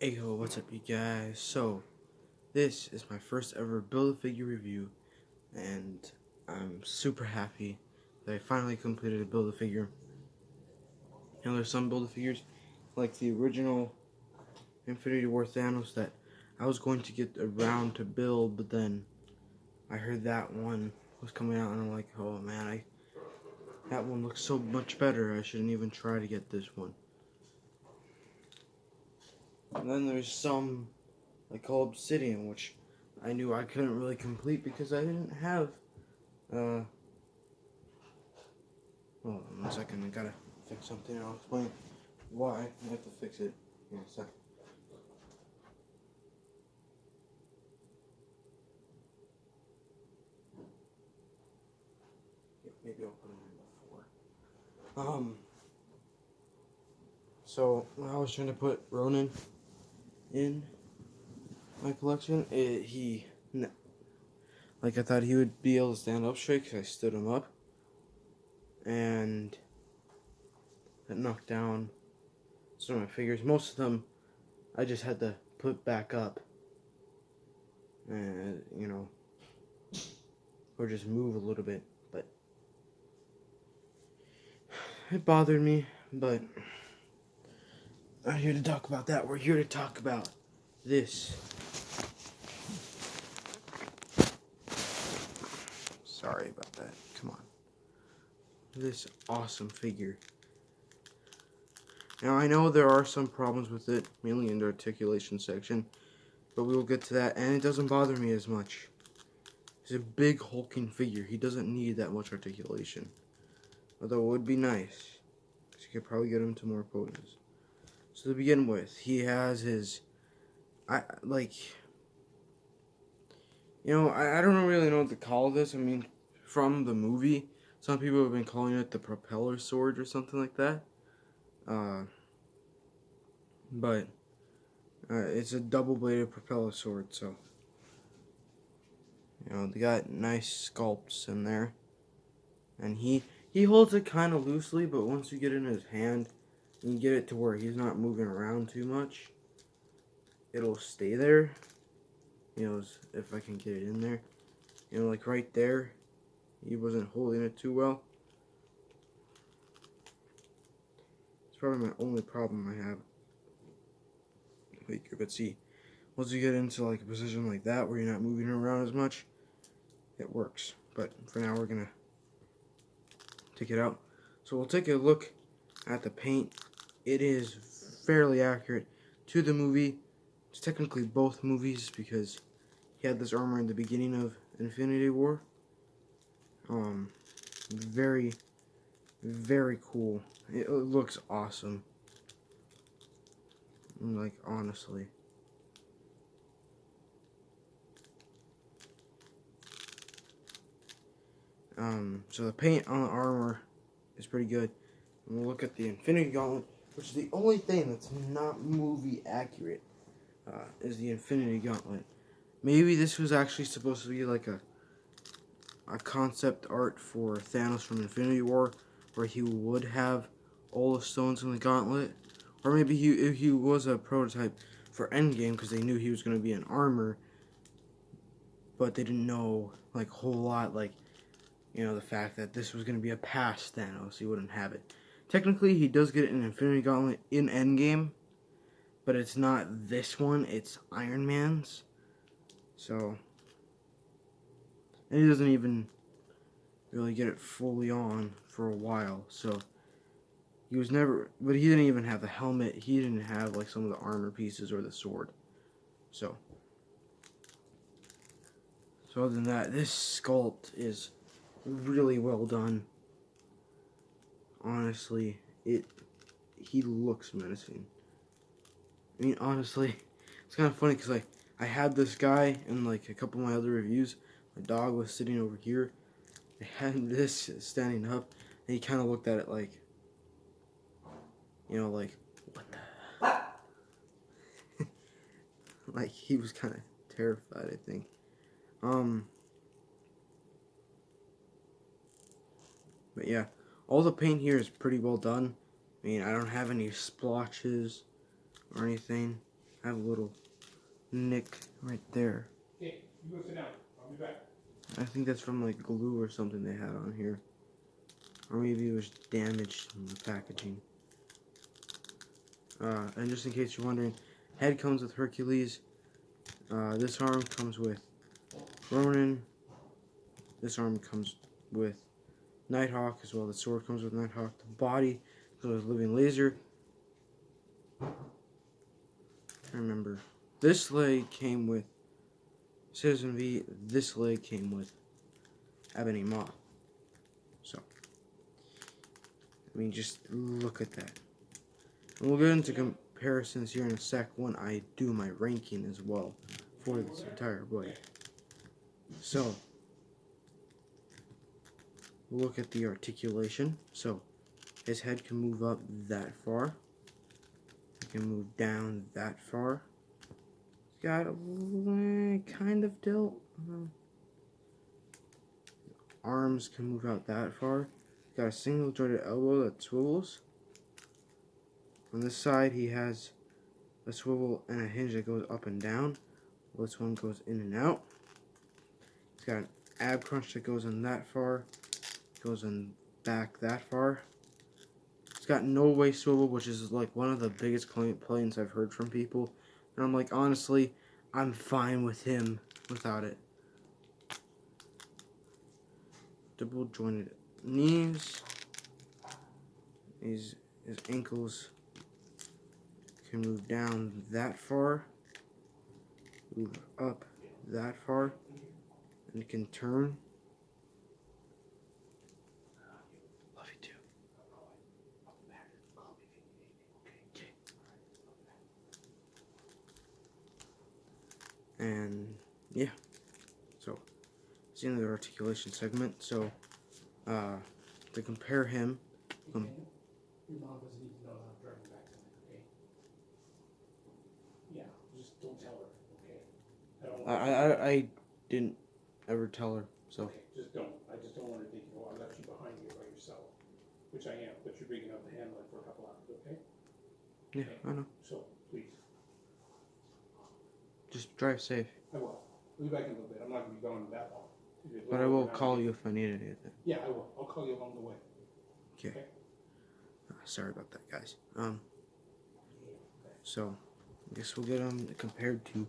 Hey ho, what's up you guys? So, this is my first ever Build-A-Figure review, and I'm super happy that I finally completed a Build-A-Figure. There's some Build-A-Figures, like the original Infinity War Thanos, that I was going to get around to build, but then I heard that one was coming out, and I'm like, oh man, that one looks so much better, I shouldn't even try to get this one. And then there's some like Obsidian, which I knew I couldn't really complete because I didn't have, hold on 1 second, I gotta fix something and I'll explain why I have to fix it in a second. Maybe I'll put it in before. So when I was trying to put Ronin in my collection, I thought he would be able to stand up straight because I stood him up, and it knocked down some of my figures. Most of them I just had to put back up, and or just move a little bit, but it bothered me. But I'm not here to talk about that. We're here to talk about this. Sorry about that. Come on. This awesome figure. Now, I know there are some problems with it, mainly in the articulation section, but we will get to that, and it doesn't bother me as much. He's a big hulking figure. He doesn't need that much articulation. Although it would be nice, because you could probably get him to more poses. So to begin with, he has his, I don't really know what to call this. I mean, from the movie, some people have been calling it the propeller sword or something like that. But it's a double-bladed propeller sword, so they got nice sculpts in there, and he holds it kind of loosely, but once you get in his hand and you get it to where he's not moving around too much, it'll stay there. If I can get it in there, like right there, he wasn't holding it too well. It's probably my only problem I have. But see, once you get into like a position like that where you're not moving around as much, it works. But for now, we're gonna take it out. So we'll take a look at the paint. It is fairly accurate to the movie. It's technically both movies because he had this armor in the beginning of Infinity War. Very, very cool. It looks awesome. Like, honestly. So the paint on the armor is pretty good. And we'll look at the Infinity Gauntlet, which is the only thing that's not movie accurate, is the Infinity Gauntlet. Maybe this was actually supposed to be like a concept art for Thanos from Infinity War, where he would have all the stones in the gauntlet. Or maybe he was a prototype for Endgame because they knew he was going to be in armor, but they didn't know like a whole lot, like the fact that this was going to be a past Thanos. He wouldn't have it. Technically, he does get an Infinity Gauntlet in Endgame, but it's not this one. It's Iron Man's. So, and he doesn't even really get it fully on for a while. So, he was never, but he didn't even have the helmet. He didn't have like some of the armor pieces or the sword. So other than that, this sculpt is really well done. Honestly, he looks menacing. I mean, honestly, it's kind of funny because I had this guy in like a couple of my other reviews. My dog was sitting over here. I had this standing up, and he kind of looked at it like, like, what the? Like, he was kind of terrified, I think. But yeah, all the paint here is pretty well done. I mean, I don't have any splotches or anything. I have a little nick right there. Okay, you go sit down. I'll be back. I think that's from like glue or something they had on here. Or maybe it was damaged in the packaging. And just in case you're wondering, head comes with Hercules. This arm comes with Ronin. This arm comes with Nighthawk as well. The sword comes with Nighthawk. The body comes with Living Laser. I remember. This leg came with Citizen V. This leg came with Ebony Maw. So, I mean, just look at that. And we'll get into comparisons here in a sec when I do my ranking as well for this entire blade. So, we'll look at the articulation. So, his head can move up that far. It can move down that far. It's got a kind of tilt. Arms can move out that far. He's got a single jointed elbow that swivels. On this side, he has a swivel and a hinge that goes up and down. This one goes in and out. He's got an ab crunch that goes in that far. Goes in back that far. It's got no waist swivel, which is like one of the biggest complaints I've heard from people. And I'm like, honestly, I'm fine with him without it. Double jointed knees. His ankles can move down that far, move up that far, and can turn. Love you too. Okay. And yeah, so it's the end of the articulation segment. So to compare him, Your mom doesn't need to know that I'm driving back tonight, okay? Yeah, just don't tell her, okay? I didn't ever tell her, so. Okay, just don't. I just don't want her to think, I left you behind here by yourself. Which I am, but you're big enough to handle it for a couple hours, okay? Yeah, Okay. I know. So, please. Just drive safe. I will. I'll be back in a little bit. I'm not going to be gone that long. But I will call you if I need anything. Yeah, I will. I'll call you along the way. Okay. Sorry about that, guys. So, I guess we'll get him compared to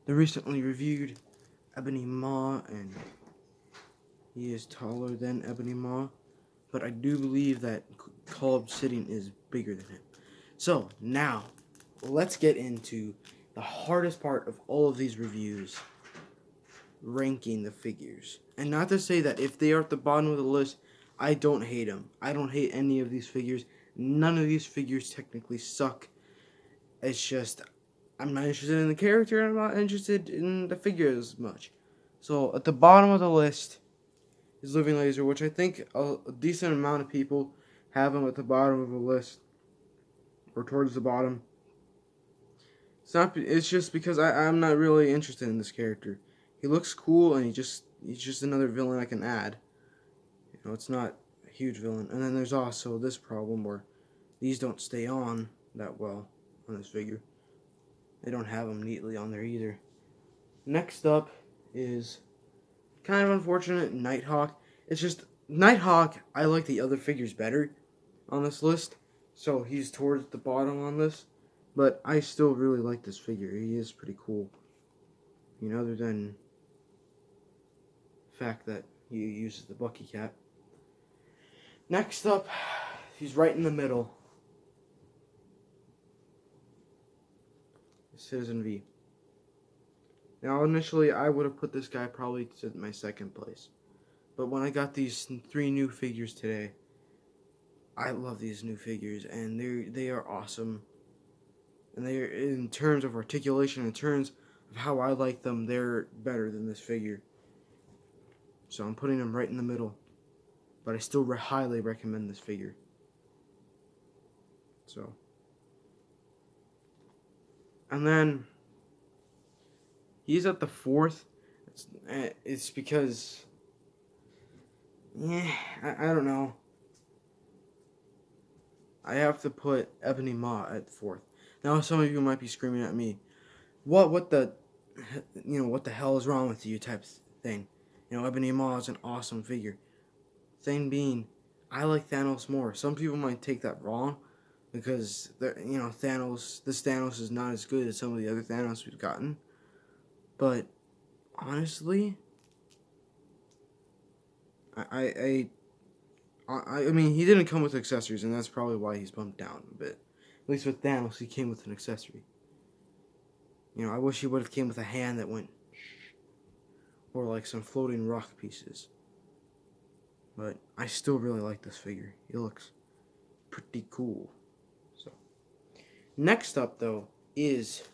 the recently reviewed Ebony Maw, and he is taller than Ebony Maw, but I do believe that Call Obsidian is bigger than him. So, now, let's get into the hardest part of all of these reviews, ranking the figures. And not to say that if they are at the bottom of the list, I don't hate them. I don't hate any of these figures. None of these figures technically suck. It's just, I'm not interested in the character, and I'm not interested in the figure as much. So, at the bottom of the list is Living Laser, which I think a decent amount of people have him at the bottom of the list, or towards the bottom. It's just because I'm not really interested in this character. He looks cool, and he's just another villain I can add. You know, it's not a huge villain. And then there's also this problem where these don't stay on that well on this figure. They don't have them neatly on there either. Next up is kind of unfortunate, Nighthawk. It's just Nighthawk, I like the other figures better on this list, so he's towards the bottom on this. But I still really like this figure. He is pretty cool. You know, other than the fact that he uses the Bucky cap. Next up, he's right in the middle. Citizen V. Now, initially, I would have put this guy probably to my second place. But when I got these 3 new figures today, I love these new figures, and they are awesome. And they're, in terms of articulation, in terms of how I like them, they're better than this figure. So I'm putting them right in the middle. But I still highly recommend this figure. So. And then he's at the 4th. It's because, yeah, I don't know. I have to put Ebony Maw at 4th. Now some of you might be screaming at me, what the, what the hell is wrong with you type thing. Ebony Maw is an awesome figure. Thing being, I like Thanos more. Some people might take that wrong because this Thanos is not as good as some of the other Thanos we've gotten. But honestly, I mean, he didn't come with accessories, and that's probably why he's bumped down a bit. At least with Thanos, he came with an accessory. I wish he would have came with a hand that went, or like some floating rock pieces. But I still really like this figure. He looks pretty cool. So, next up though is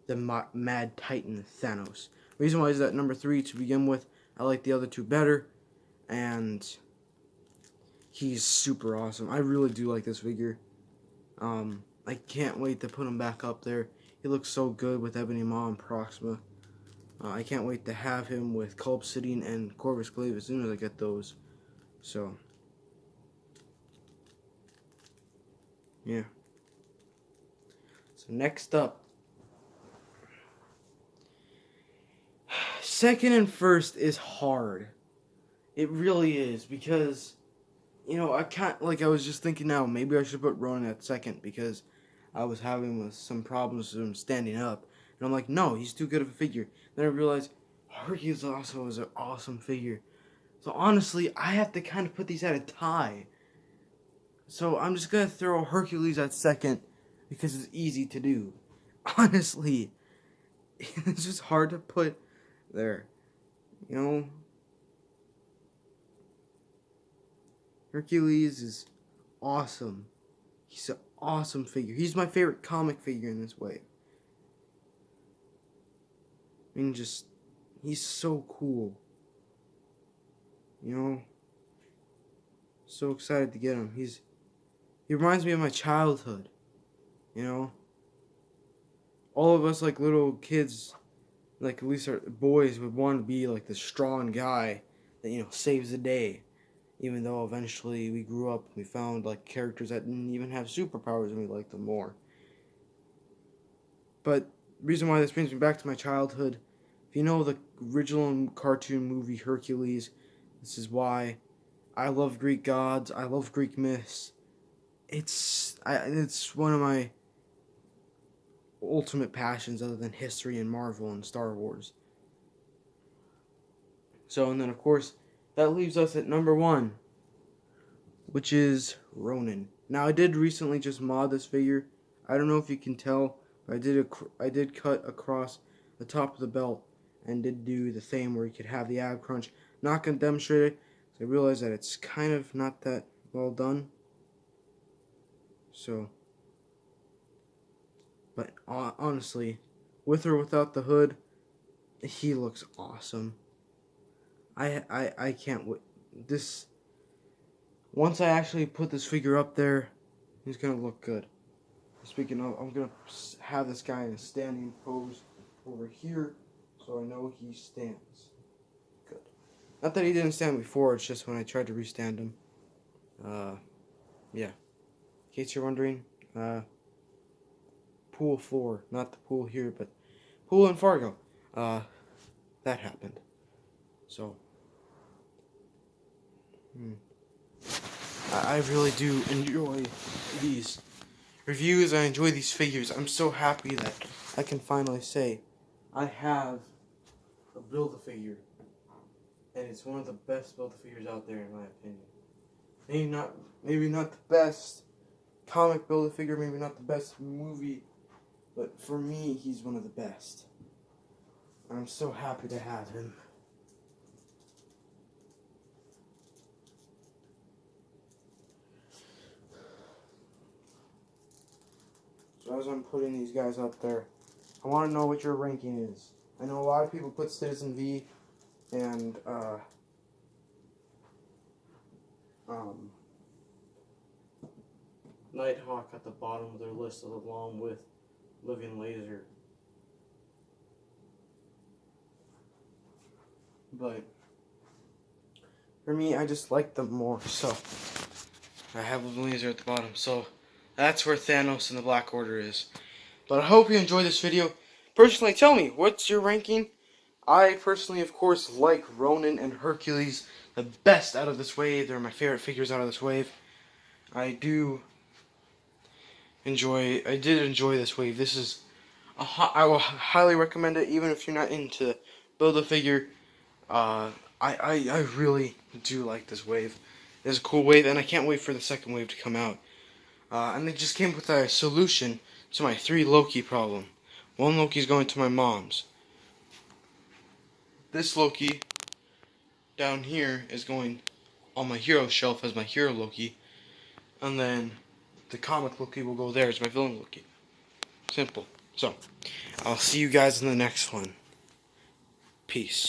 the Mad Titan Thanos. Reason why is that number 3 to begin with. I like the other two better, and he's super awesome. I really do like this figure. I can't wait to put him back up there. He looks so good with Ebony Maw and Proxima. I can't wait to have him with Culp Obsidian and Corvus Glaive as soon as I get those. So, yeah. So next up, second and first is hard. It really is, because I can't, I was just thinking now, maybe I should put Ronan at second because I was having with some problems with him standing up. And I'm like, no, he's too good of a figure. Then I realized Hercules also is an awesome figure. So honestly, I have to kind of put these at a tie. So I'm just going to throw Hercules at second because it's easy to do. Honestly, it's just hard to put there. Hercules is awesome. He's an awesome figure. He's my favorite comic figure in this way. I mean, he's so cool. So excited to get him. He reminds me of my childhood. All of us, like little kids, like at least our boys, would want to be like the strong guy that saves the day. Even though eventually we grew up and we found like characters that didn't even have superpowers and we liked them more. But the reason why this brings me back to my childhood, if you know the original cartoon movie Hercules, this is why. I love Greek gods. I love Greek myths. It's one of my ultimate passions other than history and Marvel and Star Wars. So, and then of course, that leaves us at number 1, which is Ronan. Now, I did recently just mod this figure. I don't know if you can tell, but I did cut across the top of the belt and did do the thing where you could have the ab crunch. Not going to demonstrate it, because I realized that it's kind of not that well done. So, but honestly, with or without the hood, he looks awesome. I can't wait. Once I actually put this figure up there, he's gonna look good. Speaking of, I'm gonna have this guy in a standing pose over here, so I know he stands. Good. Not that he didn't stand before, it's just when I tried to restand him. Yeah. In case you're wondering, pool 4, not the pool here, but pool in Fargo. That happened. So, I really do enjoy these reviews. I enjoy these figures. I'm so happy that I can finally say I have a Build-A-Figure, and it's one of the best Build-A-Figures out there in my opinion. Maybe not the best comic Build-A-Figure, maybe not the best movie, but for me, he's one of the best. I'm so happy to have him. So as I'm putting these guys up there, I want to know what your ranking is. I know a lot of people put Citizen V and Nighthawk at the bottom of their list along with Living Laser. But for me, I just like them more, so I have Living Laser at the bottom. So that's where Thanos and the Black Order is. But I hope you enjoyed this video. personally, tell me, what's your ranking? I personally, of course, like Ronan and Hercules the best out of this wave. They're my favorite figures out of this wave. I did enjoy this wave. This is, I will highly recommend it, even if you're not into Build-A-Figure. I really do like this wave. It's a cool wave, and I can't wait for the second wave to come out. And they just came up with a solution to my 3 Loki problem. One Loki's going to my mom's. This Loki down here is going on my hero shelf as my hero Loki. And then the comic Loki will go there as my villain Loki. Simple. So, I'll see you guys in the next one. Peace.